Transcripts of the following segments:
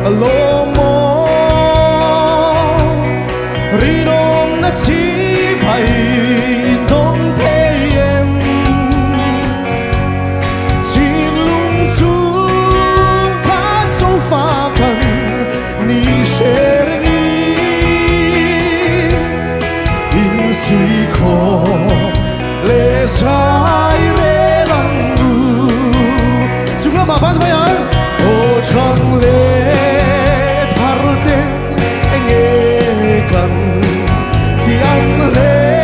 lomo rinong na chi pai dong thế em chín lung chung khá sâu pha phần ni sẽ in suy khó lệ sai rê lăng u chúng là mà văn vậy ơi ô trăng lệ thar tên anh nghe cần thì anh lệ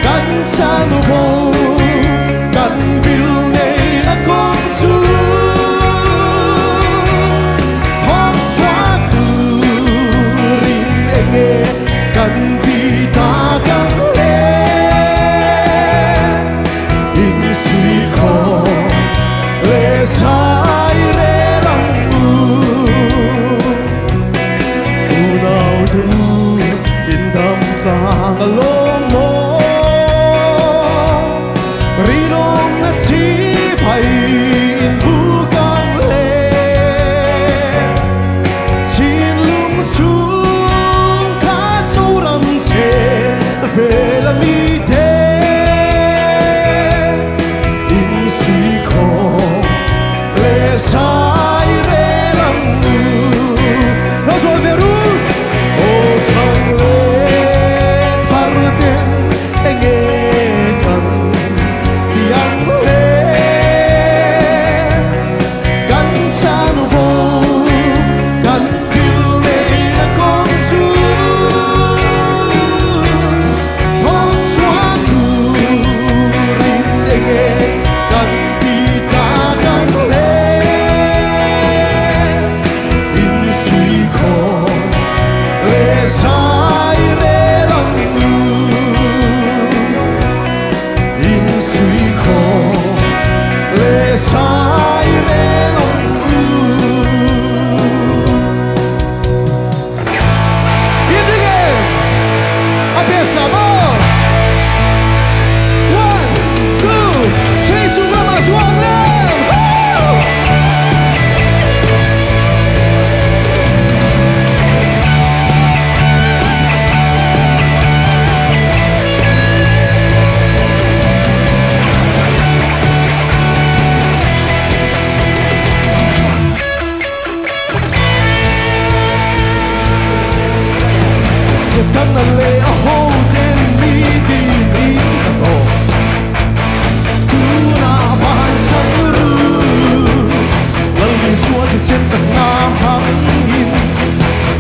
căn san vô căn bill này là con chú thong xóa từ rin anh nghe cần thì ta càng lệ in suy khó lệ sai rê lăng u nào tu in đam tlang lomo rinong na chi pai in bu kang le chin lung chung kha sâu ram che về là mi thế in suy khó lệ sai rê lăng u nói rồi về ru ô trăng lệ thar tên anh nghe cần thì anh lệ căn san vô căn bill này là con chú thong xóa từ rin anh nghe cần thì ta càng lệ in suy khó lệ sai rê lăng u in suy khó lệ sai rê lăng u yên tĩnh em apeça amor 1 2 3 suga mais one se tan le a hoden mi di ni na to tu na ban san ru lal ni suo ti chen sang na hang in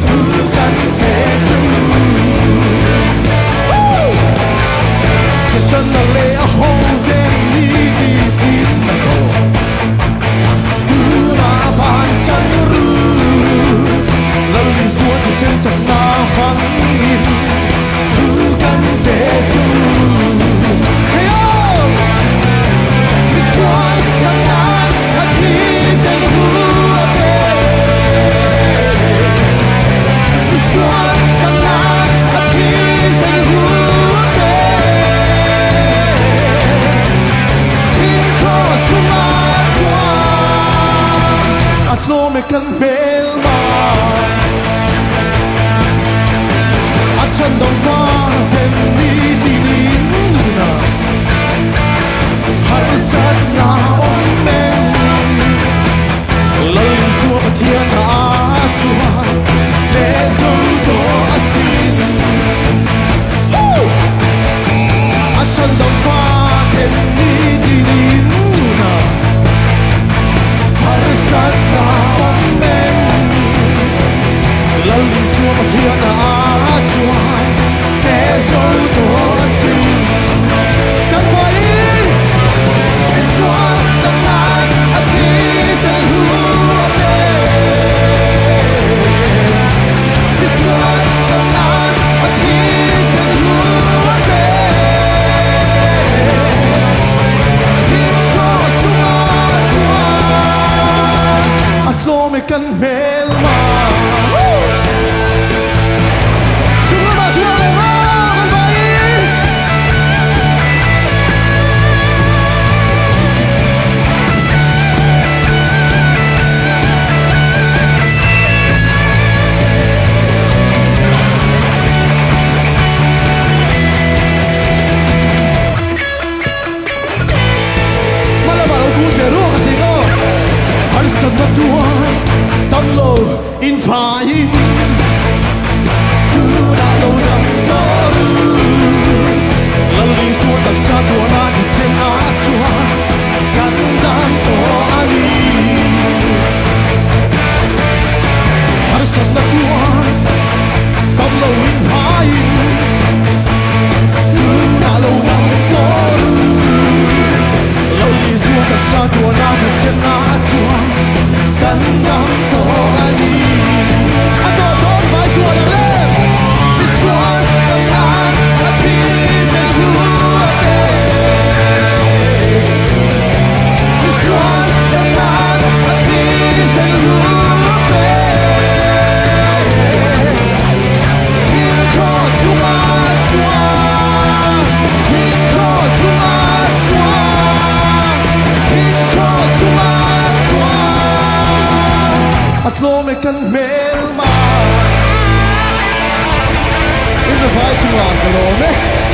tu kan he chu se tan le a hoden mi di ni na to tu na ban san ru lal ni suo ti chen sang na hang in tu kan he chu hey oh this one can not at least in the blue this one can not at least in the blue in cross my swan at lo me kan bel ma at san dong fa tem ni di na har sat na om men lal suo pa thiên na suwa để zo to asin at san dong fa tem ni di na har sat na om men lal suo pa thiên na suwa để zo to asin kan phải this one the night a piece of who this one the night a piece of who this goes so much at lo me kan mel ma chúng ta 나로 남도루 lalling suotak sa tuwa natin at suwa Gandang to ani Harsap na tuwa Tablawin hayin Nalo ng toru Lalling suotak sa tuwa natin at suwa Gandang to ani Ato, vai suwa ng lem This one, the man, the peace and blue This one, the man, the peace and blue Hinko sumatswa Hinko sumatswa Hinko sumatswa At lomekan melma Is a fighting one, Kalome.